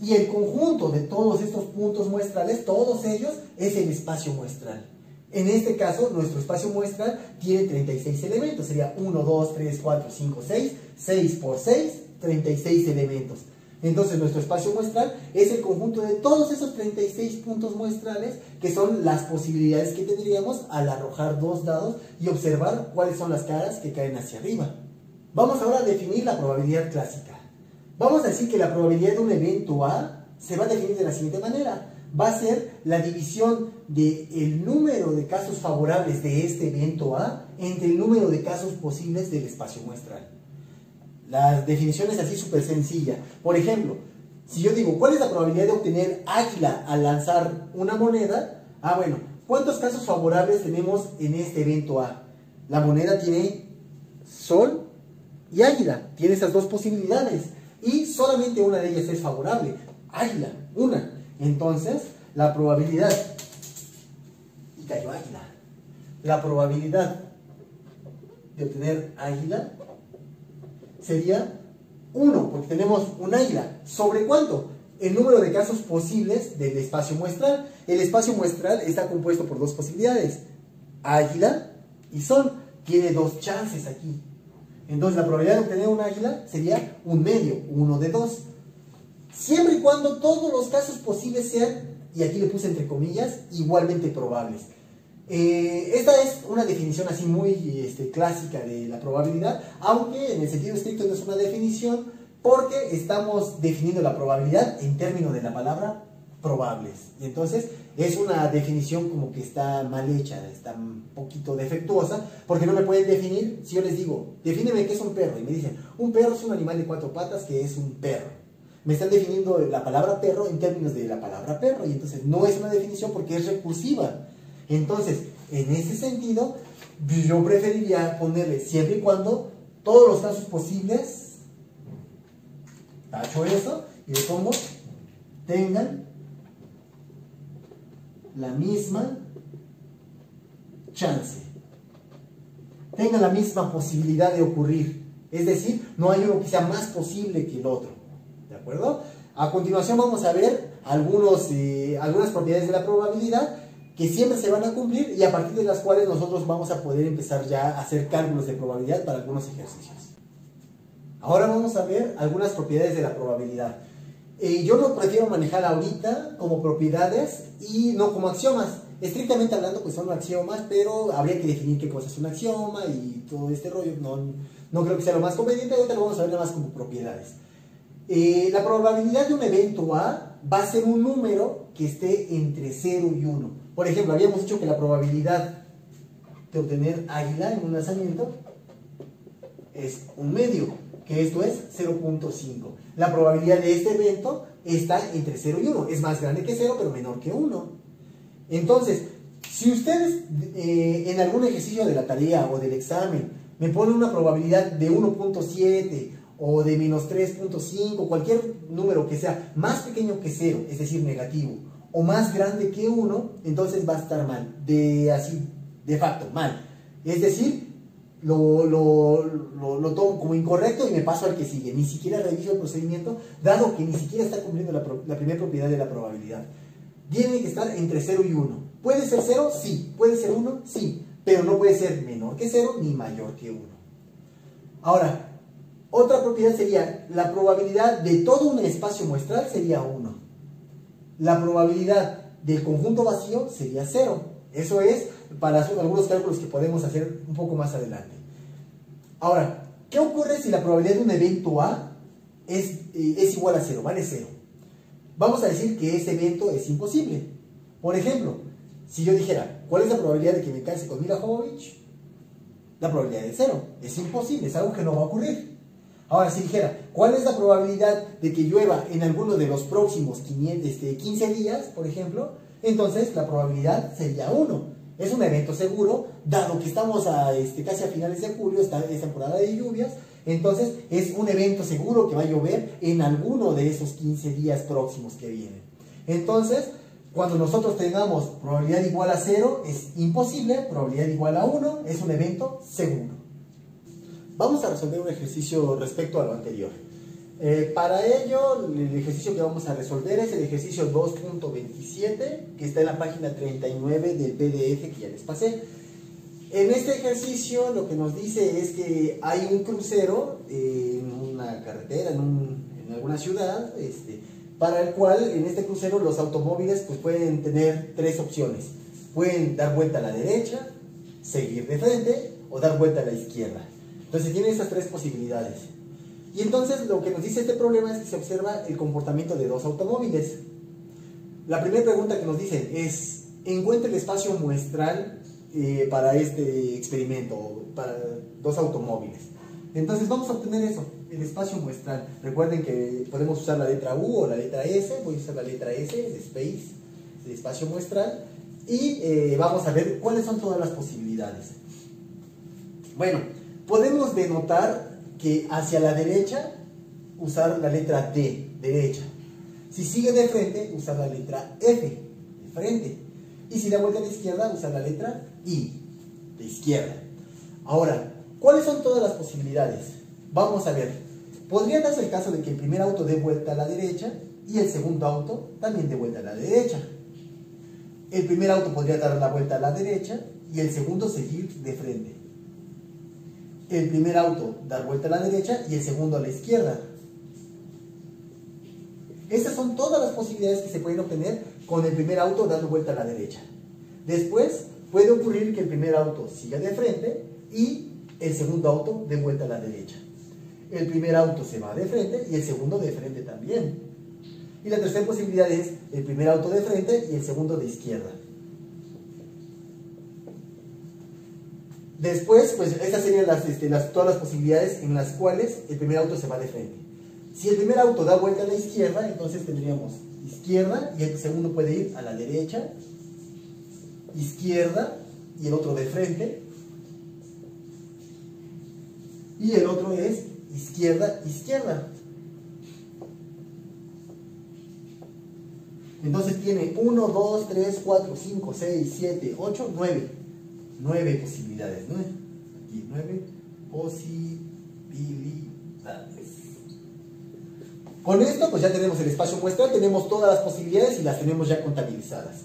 Y el conjunto de todos estos puntos muestrales, todos ellos, es el espacio muestral. En este caso, nuestro espacio muestral tiene 36 elementos. Sería 1, 2, 3, 4, 5, 6. 6 por 6, 36 elementos. Entonces, nuestro espacio muestral es el conjunto de todos esos 36 puntos muestrales, que son las posibilidades que tendríamos al arrojar dos dados y observar cuáles son las caras que caen hacia arriba. Vamos ahora a definir la probabilidad clásica. Vamos a decir que la probabilidad de un evento A se va a definir de la siguiente manera. Va a ser la división del número de casos favorables de este evento A entre el número de casos posibles del espacio muestral. La definición es así súper sencilla. Por ejemplo, si yo digo, ¿cuál es la probabilidad de obtener águila al lanzar una moneda? Bueno, ¿cuántos casos favorables tenemos en este evento A? La moneda tiene sol y águila. Tiene esas dos posibilidades. Y solamente una de ellas es favorable. Águila, una. Entonces, la probabilidad, y cayó águila, la probabilidad de obtener águila sería 1, porque tenemos un águila. ¿Sobre cuánto? El número de casos posibles del espacio muestral. El espacio muestral está compuesto por dos posibilidades, águila y sol. Tiene dos chances aquí. Entonces la probabilidad de obtener un águila sería un medio, 1 de 2. siempre y cuando todos los casos posibles sean, y aquí le puse entre comillas, igualmente probables. Esta es una definición así muy clásica de la probabilidad, aunque en el sentido estricto no es una definición, porque estamos definiendo la probabilidad en términos de la palabra probables. Y entonces es una definición como que está mal hecha, está un poquito defectuosa, porque no me pueden definir. Si yo les digo, defíneme qué es un perro, y me dicen, un perro es un animal de 4 patas que es un perro. Me están definiendo la palabra perro en términos de la palabra perro, y entonces no es una definición porque es recursiva. Entonces, en ese sentido, yo preferiría ponerle siempre y cuando todos los casos posibles, tacho eso, y le pongo, tengan la misma chance, tengan la misma posibilidad de ocurrir. Es decir, no hay uno que sea más posible que el otro. ¿De acuerdo? A continuación vamos a ver algunas propiedades de la probabilidad que siempre se van a cumplir y a partir de las cuales nosotros vamos a poder empezar ya a hacer cálculos de probabilidad para algunos ejercicios. Ahora vamos a ver algunas propiedades de la probabilidad. Yo lo prefiero manejar ahorita como propiedades y no como axiomas. Estrictamente hablando, pues son axiomas, pero habría que definir qué cosa es un axioma y todo este rollo. No creo que sea lo más conveniente, ahorita lo vamos a ver nada más como propiedades. La probabilidad de un evento A va a ser un número que esté entre 0 y 1. Por ejemplo, habíamos dicho que la probabilidad de obtener águila en un lanzamiento es un medio, que esto es 0.5. La probabilidad de este evento está entre 0 y 1. Es más grande que 0, pero menor que 1. Entonces, si ustedes en algún ejercicio de la tarea o del examen me ponen una probabilidad de 1.7 o de menos 3.5, cualquier número que sea más pequeño que 0, es decir, negativo, o más grande que 1, entonces va a estar mal, de facto, mal. Es decir, lo tomo como incorrecto y me paso al que sigue. Ni siquiera reviso el procedimiento, dado que ni siquiera está cumpliendo la primera propiedad de la probabilidad. Tiene que estar entre 0 y 1. ¿Puede ser 0? Sí. ¿Puede ser 1? Sí. Pero no puede ser menor que 0 ni mayor que 1. Ahora, otra propiedad sería, la probabilidad de todo un espacio muestral sería 1. La probabilidad del conjunto vacío sería 0. Eso es para algunos cálculos que podemos hacer un poco más adelante. Ahora, ¿qué ocurre si la probabilidad de un evento A es igual a 0? Vale 0. Vamos a decir que ese evento es imposible. Por ejemplo, si yo dijera, ¿cuál es la probabilidad de que me case con Mila Jovovich? La probabilidad es 0. Es imposible, es algo que no va a ocurrir. Ahora, si dijera, ¿cuál es la probabilidad de que llueva en alguno de los próximos 15 días, por ejemplo? Entonces, la probabilidad sería 1. Es un evento seguro, dado que estamos casi a finales de julio, es temporada de lluvias, entonces es un evento seguro que va a llover en alguno de esos 15 días próximos que vienen. Entonces, cuando nosotros tengamos probabilidad igual a 0, es imposible, probabilidad igual a 1, es un evento seguro. Vamos a resolver un ejercicio respecto a lo anterior. Para ello, el ejercicio que vamos a resolver es el ejercicio 2.27, que está en la página 39 del PDF que ya les pasé. En este ejercicio lo que nos dice es que hay un crucero en una carretera, en alguna ciudad, para el cual en este crucero los automóviles pues, pueden tener tres opciones. Pueden dar vuelta a la derecha, seguir de frente o dar vuelta a la izquierda. Entonces tienen esas tres posibilidades. Y entonces lo que nos dice este problema es que se observa el comportamiento de dos automóviles. La primera pregunta que nos dicen es, encuentra el espacio muestral para este experimento, para dos automóviles. Entonces vamos a obtener eso, el espacio muestral. Recuerden que podemos usar la letra U o la letra S. Voy a usar la letra S, de space, de espacio muestral. Y vamos a ver cuáles son todas las posibilidades. Bueno, podemos denotar que hacia la derecha usar la letra D, derecha. Si sigue de frente, usar la letra F, de frente. Y si da vuelta a la izquierda, usar la letra I, de izquierda. Ahora, ¿cuáles son todas las posibilidades? Vamos a ver. Podría darse el caso de que el primer auto dé vuelta a la derecha y el segundo auto también dé vuelta a la derecha. El primer auto podría dar la vuelta a la derecha y el segundo seguir de frente. El primer auto dar vuelta a la derecha y el segundo a la izquierda. Esas son todas las posibilidades que se pueden obtener con el primer auto dando vuelta a la derecha. Después puede ocurrir que el primer auto siga de frente y el segundo auto dé vuelta a la derecha. El primer auto se va de frente y el segundo de frente también. Y la tercera posibilidad es el primer auto de frente y el segundo de izquierda. Después, pues esas serían todas las posibilidades en las cuales el primer auto se va de frente. Si el primer auto da vuelta a la izquierda, entonces tendríamos izquierda y el segundo puede ir a la derecha, izquierda y el otro de frente. Y el otro es izquierda, izquierda. Entonces tiene 1, 2, 3, 4, 5, 6, 7, 8, 9. 9 posibilidades, ¿no? Aquí 9 posibilidades. Con esto pues ya tenemos el espacio muestral, tenemos todas las posibilidades y las tenemos ya contabilizadas.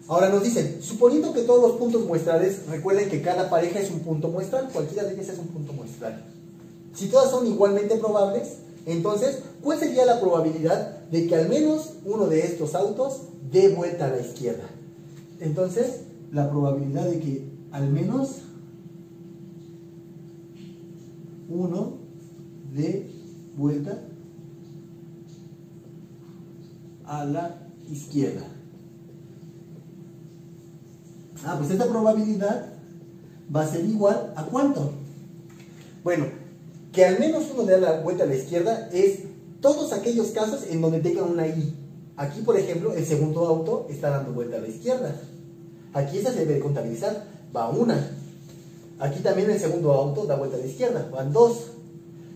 Ahora nos dicen, suponiendo que todos los puntos muestrales, recuerden que cada pareja es un punto muestral, cualquiera de ellas es un punto muestral. Si todas son igualmente probables, entonces, ¿cuál sería la probabilidad de que al menos uno de estos autos dé vuelta a la izquierda? Entonces, la probabilidad de que al menos uno dé vuelta a la izquierda. Pues esta probabilidad va a ser igual a ¿cuánto? Bueno, que al menos uno dé la vuelta a la izquierda es todos aquellos casos en donde tenga una I. Aquí, por ejemplo, el segundo auto está dando vuelta a la izquierda. Aquí esa se debe contabilizar, va una. Aquí también el segundo auto da vuelta a la izquierda, van dos.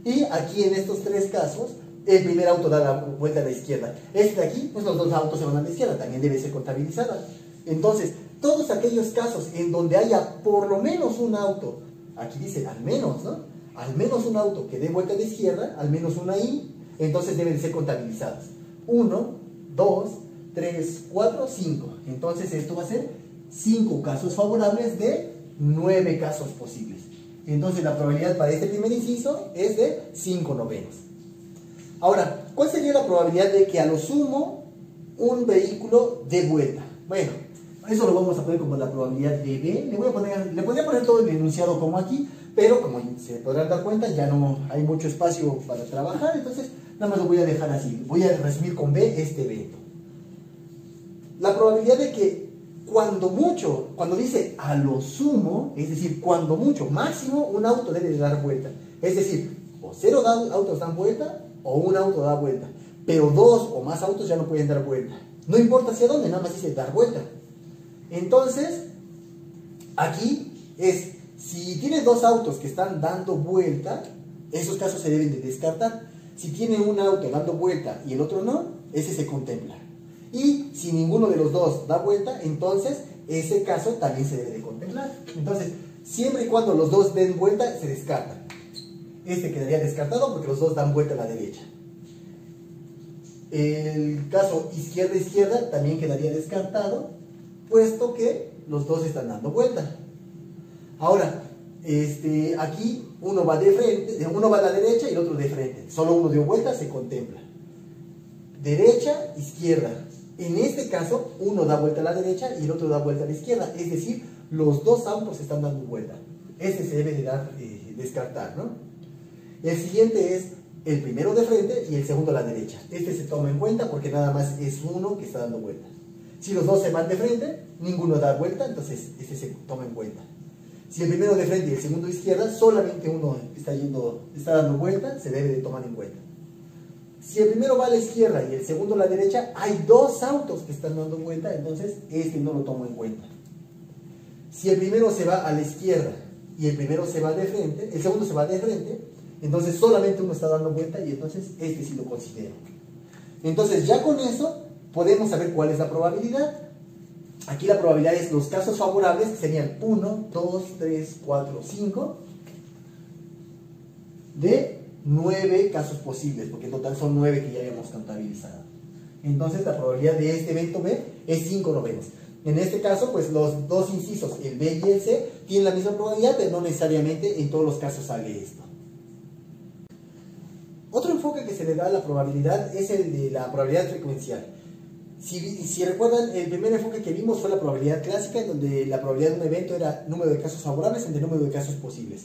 Y aquí en estos tres casos, el primer auto da la vuelta a la izquierda. Este de aquí, pues los dos autos se van a la izquierda, también debe ser contabilizada. Entonces, todos aquellos casos en donde haya por lo menos un auto, aquí dice al menos, ¿no? Al menos un auto que dé vuelta a la izquierda, al menos una I, entonces deben ser contabilizados. 1, 2, 3, 4, 5. Entonces esto va a ser 5 casos favorables de 9 casos posibles. Entonces la probabilidad para este primer inciso es de 5/9. Ahora, ¿cuál sería la probabilidad de que a lo sumo un vehículo dé vuelta? Bueno, eso lo vamos a poner como la probabilidad de B. Le podría poner todo el enunciado como aquí, pero como se podrán dar cuenta, ya no hay mucho espacio para trabajar, entonces nada más lo voy a dejar así. Voy a resumir con B este evento. La probabilidad de que cuando dice a lo sumo, es decir, cuando mucho, máximo un auto debe de dar vuelta. Es decir, o 0 autos dan vuelta, o un auto da vuelta. Pero 2 o más autos ya no pueden dar vuelta. No importa hacia dónde, nada más dice dar vuelta. Entonces, aquí es, si tiene 2 autos que están dando vuelta, esos casos se deben de descartar. Si tiene un auto dando vuelta y el otro no, ese se contempla. Y si ninguno de los dos da vuelta, entonces ese caso también se debe de contemplar. Entonces, siempre y cuando los dos den vuelta, se descarta. Este quedaría descartado porque los dos dan vuelta a la derecha. El caso izquierda-izquierda también quedaría descartado, puesto que los dos están dando vuelta. Ahora, aquí uno va de frente, uno va a la derecha y el otro de frente. Solo uno dio vuelta, se contempla. Derecha, izquierda. En este caso, uno da vuelta a la derecha y el otro da vuelta a la izquierda. Es decir, los dos autos están dando vuelta. Este se debe de descartar, ¿no? El siguiente es el primero de frente y el segundo a la derecha. Este se toma en cuenta porque nada más es uno que está dando vuelta. Si los dos se van de frente, ninguno da vuelta, entonces este se toma en cuenta. Si el primero de frente y el segundo de izquierda, solamente uno está dando vuelta, se debe de tomar en cuenta. Si el primero va a la izquierda y el segundo a la derecha, hay 2 autos que están dando vuelta, entonces este no lo tomo en cuenta. Si el primero se va a la izquierda y el primero se va de frente, el segundo se va de frente, entonces solamente uno está dando vuelta y entonces este sí lo considero. Entonces ya con eso podemos saber cuál es la probabilidad. Aquí la probabilidad es los casos favorables, que serían 1, 2, 3, 4, 5, de 9 casos posibles, porque en total son 9 que ya habíamos contabilizado. Entonces la probabilidad de este evento B es 5/9. En este caso, pues los dos incisos, el B y el C, tienen la misma probabilidad, pero no necesariamente en todos los casos sale esto. Otro enfoque que se le da a la probabilidad es el de la probabilidad frecuencial. Si recuerdan, el primer enfoque que vimos fue la probabilidad clásica, en donde la probabilidad de un evento era número de casos favorables entre número de casos posibles.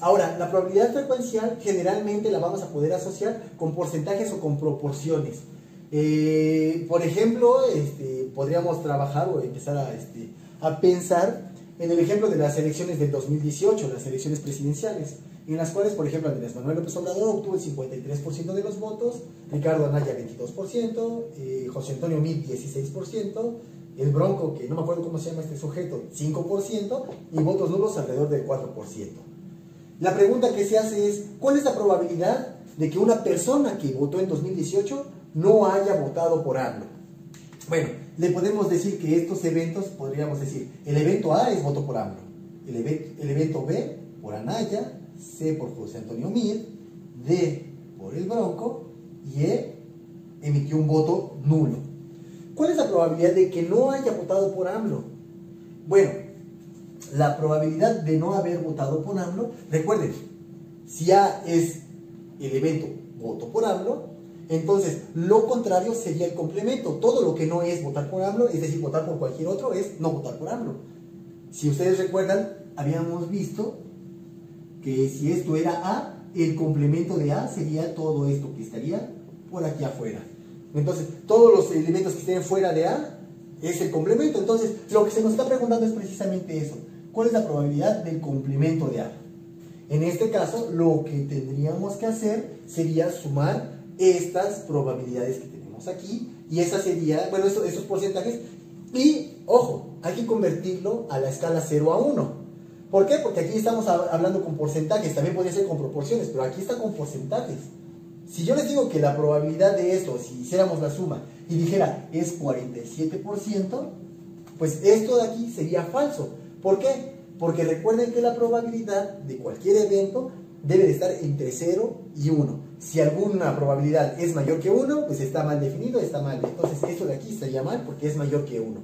Ahora, la probabilidad frecuencial generalmente la vamos a poder asociar con porcentajes o con proporciones. Por ejemplo, podríamos trabajar o empezar a pensar en el ejemplo de las elecciones del 2018, las elecciones presidenciales, en las cuales, por ejemplo, Andrés Manuel López Obrador obtuvo el 53% de los votos, Ricardo Anaya 22%, José Antonio Meade 16%, el Bronco, que no me acuerdo cómo se llama este sujeto, 5%, y votos nulos alrededor del 4%. La pregunta que se hace es, ¿cuál es la probabilidad de que una persona que votó en 2018 no haya votado por AMLO? Bueno, le podemos decir que estos eventos, podríamos decir, el evento A es voto por AMLO, el evento B por Anaya, C por José Antonio Meade, D por el Bronco y E emitió un voto nulo. ¿Cuál es la probabilidad de que no haya votado por AMLO? Bueno, la probabilidad de no haber votado por AMLO, recuerden, si A es el evento voto por AMLO, entonces lo contrario sería el complemento. Todo lo que no es votar por AMLO, es decir, votar por cualquier otro, es no votar por AMLO. Si ustedes recuerdan, habíamos visto que si esto era A, el complemento de A sería todo esto que estaría por aquí afuera. Entonces, todos los elementos que estén fuera de A es el complemento. Entonces, lo que se nos está preguntando es precisamente eso. ¿Cuál es la probabilidad del complemento de A? En este caso, lo que tendríamos que hacer sería sumar estas probabilidades que tenemos aquí, y esa sería, bueno, estos porcentajes, y, ojo, hay que convertirlo a la escala 0 a 1. ¿Por qué? Porque aquí estamos hablando con porcentajes, también podría ser con proporciones, pero aquí está con porcentajes. Si yo les digo que la probabilidad de esto, si hiciéramos la suma y dijera es 47%, pues esto de aquí sería falso. ¿Por qué? Porque recuerden que la probabilidad de cualquier evento debe de estar entre 0 y 1. Si alguna probabilidad es mayor que 1, pues está mal definido, está mal. Entonces esto de aquí estaría mal porque es mayor que 1.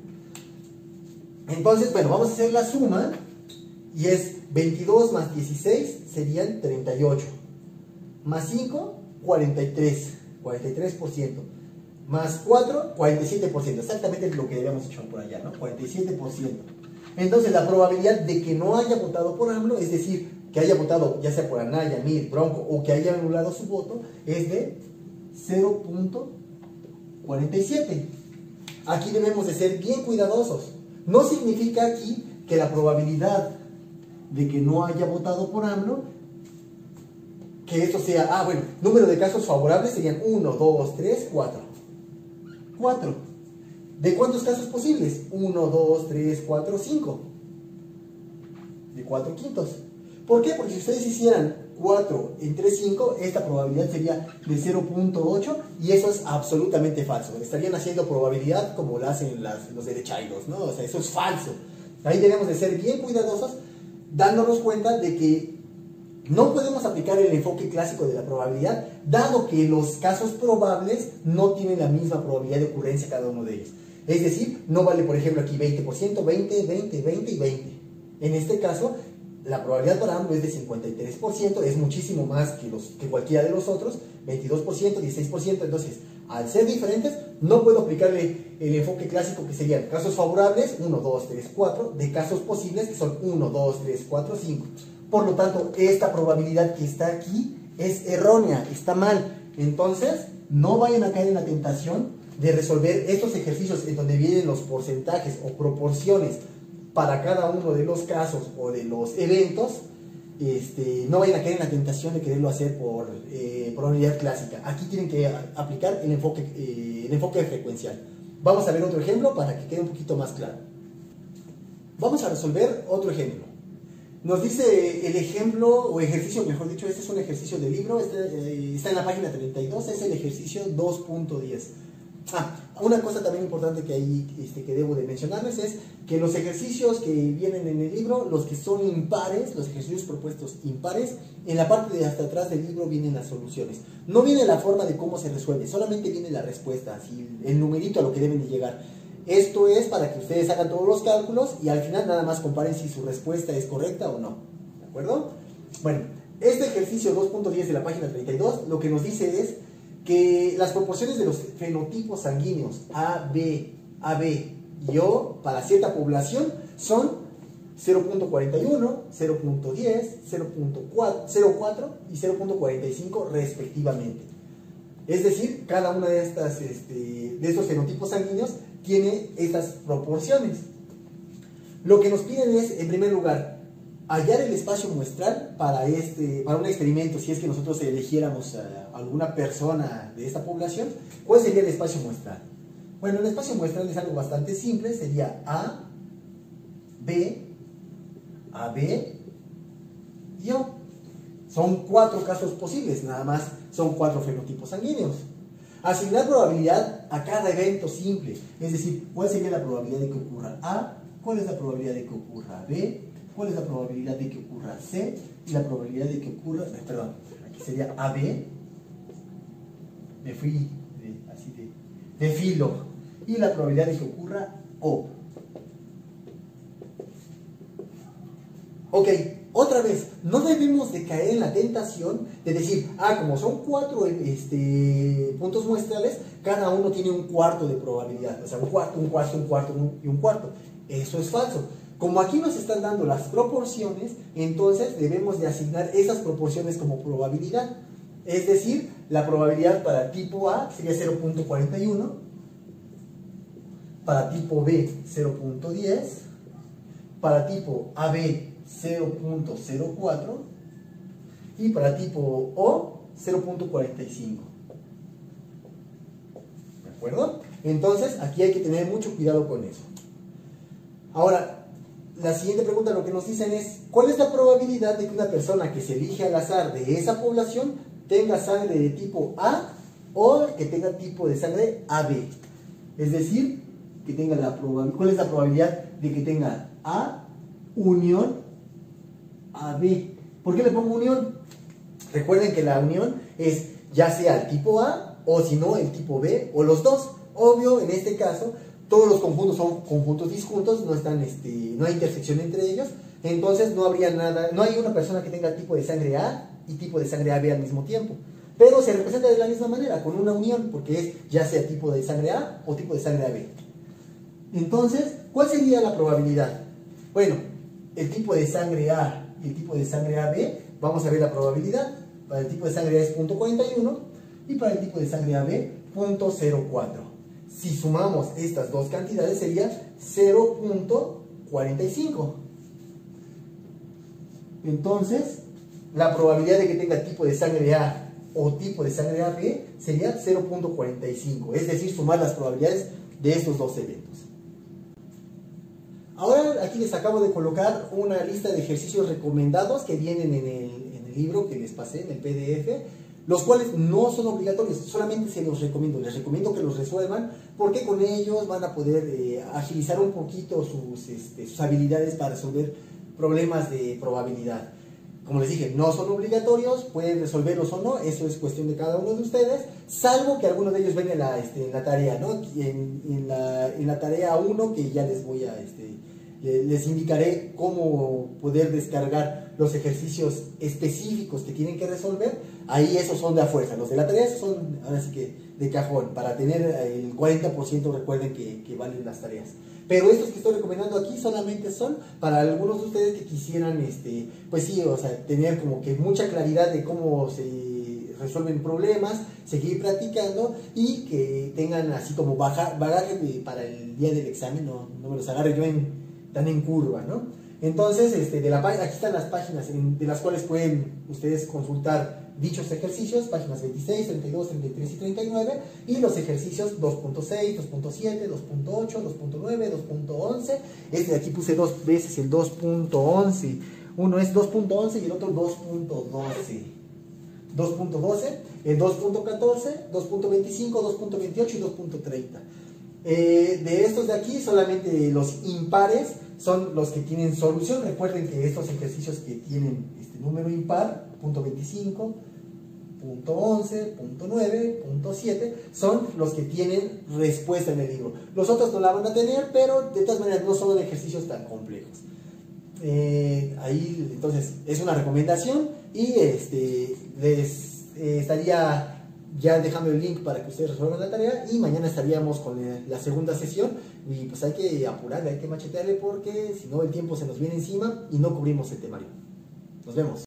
Entonces, bueno, vamos a hacer la suma. Y es 22 más 16 serían 38. Más 5, 43%. Más 4, 47%. Exactamente lo que habíamos hecho por allá, ¿no? 47%. Entonces la probabilidad de que no haya votado por AMLO, es decir, que haya votado ya sea por Anaya, Meade, Bronco o que haya anulado su voto, es de 0.47. Aquí debemos de ser bien cuidadosos. No significa aquí que la probabilidad de que no haya votado por AMLO, que esto sea, bueno, número de casos favorables serían 1, 2, 3, 4. 4. ¿De cuántos casos posibles? 1, 2, 3, 4, 5. De 4 quintos. ¿Por qué? Porque si ustedes hicieran 4 entre 5, esta probabilidad sería de 0.8 y eso es absolutamente falso. Estarían haciendo probabilidad como la hacen los derechairos, ¿no? O sea, eso es falso. Ahí debemos de ser bien cuidadosos, dándonos cuenta de que no podemos aplicar el enfoque clásico de la probabilidad, dado que los casos probables no tienen la misma probabilidad de ocurrencia cada uno de ellos. Es decir, no vale, por ejemplo, aquí 20%, 20, 20, 20 y 20. En este caso, la probabilidad para AMLO es de 53%, es muchísimo más que cualquiera de los otros, 22%, 16%, entonces, al ser diferentes, no puedo aplicarle el enfoque clásico que serían casos favorables, 1, 2, 3, 4, de casos posibles que son 1, 2, 3, 4, 5. Por lo tanto, esta probabilidad que está aquí es errónea, está mal. Entonces, no vayan a caer en la tentación de resolver estos ejercicios en donde vienen los porcentajes o proporciones para cada uno de los casos o de los eventos. No vayan a caer en la tentación de quererlo hacer por probabilidad clásica. Aquí tienen que aplicar el enfoque frecuencial. Vamos a ver otro ejemplo para que quede un poquito más claro. Vamos a resolver otro ejemplo. Nos dice el ejemplo, o ejercicio, mejor dicho, este es un ejercicio del libro, está en la página 32, es el ejercicio 2.10. Una cosa también importante que ahí que debo de mencionarles es que los ejercicios que vienen en el libro, los que son impares, los ejercicios propuestos impares, en la parte de hasta atrás del libro vienen las soluciones. No viene la forma de cómo se resuelve, solamente viene la respuesta, así, el numerito a lo que deben de llegar. Esto es para que ustedes hagan todos los cálculos y al final nada más comparen si su respuesta es correcta o no. ¿De acuerdo? Bueno, este ejercicio 2.10 de la página 32 lo que nos dice es que las proporciones de los fenotipos sanguíneos A, B, AB y O para cierta población son 0.41, 0.10, 0.04 y 0.45 respectivamente. Es decir, cada una de estos fenotipos sanguíneos tiene estas proporciones. Lo que nos piden es, en primer lugar, hallar el espacio muestral para un experimento. Si es que nosotros eligiéramos a alguna persona de esta población, ¿cuál sería el espacio muestral? Bueno, el espacio muestral es algo bastante simple, sería A, B, AB y O. Son 4 casos posibles, nada más son 4 fenotipos sanguíneos. Asignar probabilidad a cada evento simple, es decir, ¿cuál sería la probabilidad de que ocurra A? ¿Cuál es la probabilidad de que ocurra B? ¿Cuál es la probabilidad de que ocurra C? Y la probabilidad de que ocurra, perdón, aquí sería AB, me fui de filo, y la probabilidad de que ocurra O. Ok, otra vez, no debemos de caer en la tentación de decir, como son 4 puntos muestrales, cada uno tiene un cuarto de probabilidad, o sea, un cuarto y un cuarto. Eso es falso. Como aquí nos están dando las proporciones, entonces debemos de asignar esas proporciones como probabilidad. Es decir, la probabilidad para tipo A sería 0.41, para tipo B 0.10, para tipo AB 0.04 y para tipo O 0.45. ¿De acuerdo? Entonces aquí hay que tener mucho cuidado con eso. Ahora, la siguiente pregunta lo que nos dicen es, ¿cuál es la probabilidad de que una persona que se elige al azar de esa población tenga sangre de tipo A o que tenga tipo de sangre AB? Es decir, que tenga ¿cuál es la probabilidad de que tenga A unión AB? ¿Por qué le pongo unión? Recuerden que la unión es ya sea el tipo A o si no el tipo B o los dos. Obvio, en este caso todos los conjuntos son conjuntos disjuntos, no hay intersección entre ellos, entonces no habría nada, no hay una persona que tenga tipo de sangre A y tipo de sangre AB al mismo tiempo, pero se representa de la misma manera, con una unión, porque es ya sea tipo de sangre A o tipo de sangre AB. Entonces, ¿cuál sería la probabilidad? Bueno, el tipo de sangre A y el tipo de sangre AB, vamos a ver la probabilidad. Para el tipo de sangre A es 0.41 y para el tipo de sangre AB 0.04. Si sumamos estas dos cantidades sería 0.45. Entonces, la probabilidad de que tenga tipo de sangre A o tipo de sangre AB sería 0.45. Es decir, sumar las probabilidades de estos dos eventos. Ahora aquí les acabo de colocar una lista de ejercicios recomendados que vienen en el libro que les pasé, en el PDF, los cuales no son obligatorios, solamente se los recomiendo. Les recomiendo que los resuelvan porque con ellos van a poder agilizar un poquito sus habilidades para resolver problemas de probabilidad. Como les dije, no son obligatorios, pueden resolverlos o no, eso es cuestión de cada uno de ustedes, salvo que alguno de ellos venga en la tarea, ¿no? En la tarea 1 que ya les voy a... les indicaré cómo poder descargar los ejercicios específicos que tienen que resolver. Ahí esos son de a fuerza, los de la tarea son ahora sí que de cajón. Para tener el 40% recuerden que valen las tareas. Pero estos que estoy recomendando aquí solamente son para algunos de ustedes que quisieran, pues sí, o sea, tener como que mucha claridad de cómo se resuelven problemas, seguir practicando y que tengan así como bagaje para el día del examen, no me los agarre yo tan en curva, ¿no? Entonces, aquí están las páginas de las cuales pueden ustedes consultar dichos ejercicios, páginas 26, 32, 33 y 39, y los ejercicios 2.6, 2.7, 2.8, 2.9, 2.11. De aquí puse dos veces el 2.11. Uno es 2.11 y el otro 2.12. 2.12, el 2.14, 2.25, 2.28 y 2.30. De estos de aquí, solamente los impares son los que tienen solución. Recuerden que estos ejercicios que tienen número impar, punto 25, punto 11, punto 9, punto 7, son los que tienen respuesta en el libro. Los otros no la van a tener, pero de todas maneras no son ejercicios tan complejos. ahí entonces es una recomendación y les estaría ya dejando el link para que ustedes resuelvan la tarea y mañana estaríamos con la segunda sesión y pues hay que apurarle, hay que machetearle porque si no el tiempo se nos viene encima y no cubrimos el temario. Nos vemos.